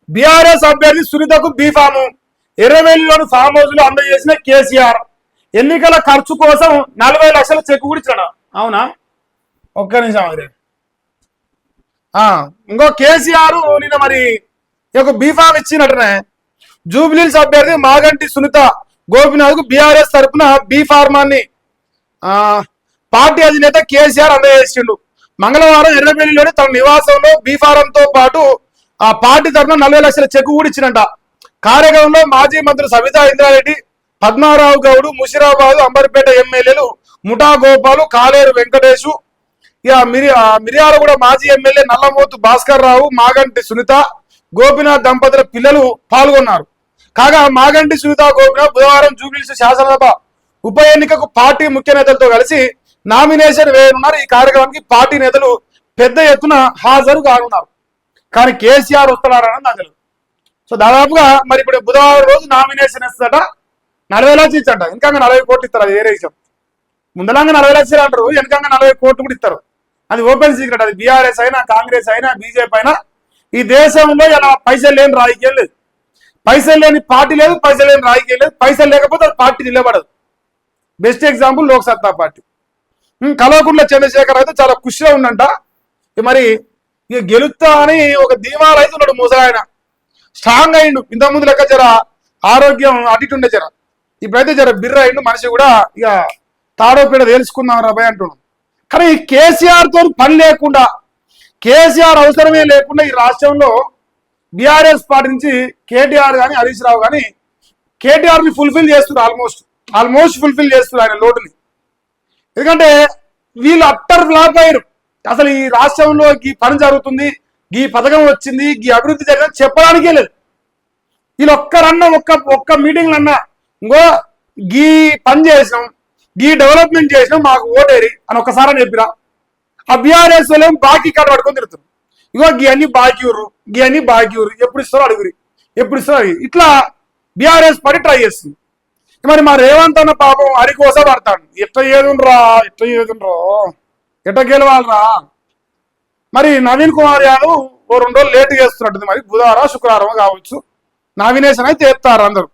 BRS అభ్యర్థి సునీతకు బీఫాము, ఎర్రవెల్లిలోని farm house లో అందజేసిన కేసీఆర్. ఎన్నికల ఖర్చు కోసం 40 లక్షల చెక్ కూడా ఇచ్చాడు. అవునా? ఒక్క నిమిషం అదే. ఇంకో కేసీఆర్ నిన్న మరి ఒక బీఫామ్ ఇచ్చినట్టునే జూబ్లీహిల్స్ అభ్యర్థి మాగంటి సునీత గోపినాథ్ కు బీఆర్ఎస్ తరఫున బీ ఫార్మాన్ని పార్టీ అధినేత కేసీఆర్ అందజేసిండు. మంగళవారం ఎర్రబెల్లిలోని తన నివాసంలో బీ ఫారంతో పాటు ఆ పార్టీ తరఫున 40 లక్షల చెక్ కూడా ఇచ్చినట్ట. కార్యక్రమంలో మాజీ మంత్రి సవితా ఇంద్రారెడ్డి, పద్మారావు గౌడ్, ముషిరాబాద్, అంబర్పేట ఎమ్మెల్యేలు ముఠా గోపాలు, కాలేరు వెంకటేశు, ఇక మిర్యాలగూడ మాజీ ఎమ్మెల్యే నల్లమోతు భాస్కర్ రావు, మాగంటి సునీత, గోపినాథ్ దంపతుల పిల్లలు పాల్గొన్నారు. కాగా మాగంటి సునీత, గోపినాథ్ బుధవారం జూబ్లీహిల్స్ శాసనసభ ఉప ఎన్నికకు పార్టీ ముఖ్య నేతలతో కలిసి నామినేషన్ వేయనున్నారు. ఈ కార్యక్రమానికి పార్టీ నేతలు పెద్ద ఎత్తున హాజరు కానున్నారు. కానీ కేసీఆర్ వస్తున్నారని నాకు తెలియదు. సో దాదాపుగా మరి ఇప్పుడు బుధవారం రోజు నామినేషన్ ఇస్తాట, 40 లక్షలు ఇచ్చట. ఇంకా 40 కోట్లు ఇస్తారు. అది వేరే విషయం. ముందలంగా 40 లక్షలు అంటారు, వెనకంగా 40 కోట్లు కూడా ఇస్తారు. అది ఓపెన్ సీక్రెట్. అది బీఆర్ఎస్ అయినా, కాంగ్రెస్ అయినా, బీజేపీ అయినా ఈ దేశంలో ఇలా పైసలు లేని రాజకీయం లేదు, పైసలు లేని పార్టీ లేదు, పైసలు లేని రాజకీయం లేదు. పైసలు లేకపోతే అది పార్టీ నిలబడదు. బెస్ట్ ఎగ్జాంపుల్ లోక్ సత్తా పార్టీ. కల్వకుంట్ల చంద్రశేఖర్ అయితే చాలా ఖుషిగా ఉండంట. మరి ఇక గెలుస్తా అని ఒక ధీమాలు అయితే ఉన్నాడు. ముసలాయన స్ట్రాంగ్ అయిండు. ఇంతకుముందు లెక్క జర ఆరోగ్యం అటిటుండే జర, ఇప్పుడైతే జర బిర్ర అయిండు మనిషి కూడా. ఇక తాడోపీడ తేల్చుకుందాం రాబాయ్ అంటున్నాం. కానీ ఈ కేసీఆర్ తో పని లేకుండా, కేసీఆర్ అవసరమే లేకుండా ఈ రాష్ట్రంలో బీఆర్ఎస్ పార్టీ నుంచి కేటీఆర్ కానీ, హరీష్ రావు కానీ కేటీఆర్ ని ఫుల్ఫిల్ చేస్తున్నారు. ఆల్మోస్ట్ ఫుల్ఫిల్ చేస్తున్నారు ఆయన లోటుని. ఎందుకంటే వీళ్ళు అట్టర్ ఫ్లాప్ అయ్యారు. అసలు ఈ రాష్ట్రంలో ఈ పని జరుగుతుంది, ఈ పథకం వచ్చింది, ఈ అభివృద్ధి జరిగింది చెప్పడానికే లేదు. వీళ్ళు ఒక్కరన్నా ఒక్క మీటింగ్లు అన్నా ఇంకో గీ పని చేసినాం, గీ డెవలప్మెంట్ చేసినాం, మాకు ఓటేరి అని ఒక్కసారి చెప్పిరా. ఆ బీఆర్ఎస్ వాళ్ళు బాకీ కార్డు పట్టుకొని తిరుగుతారు. ఇగో గీ అన్ని బాకీ ఊరు, గీ అన్ని బాకీ ఊరు, ఎప్పుడు ఇస్తారో అడుగురి, ఎప్పుడు ఇస్తారో ఇట్లా బీఆర్ఎస్ పడి ట్రై చేస్తుంది. మరి మా రేవంత్ అన్న పాపం అరి కోసం పడతాడు. ఎట్లా ఏదుండ్రా, ఎట్లా గెలవాలరా. మరి నవీన్ కుమార్ యాదవ్ ఓ 2 రోజులు లేట్ చేస్తున్నట్టుంది. మరి బుధవారం శుక్రవారం కావచ్చు నామినేషన్ అయితే చేస్తారు అందరూ.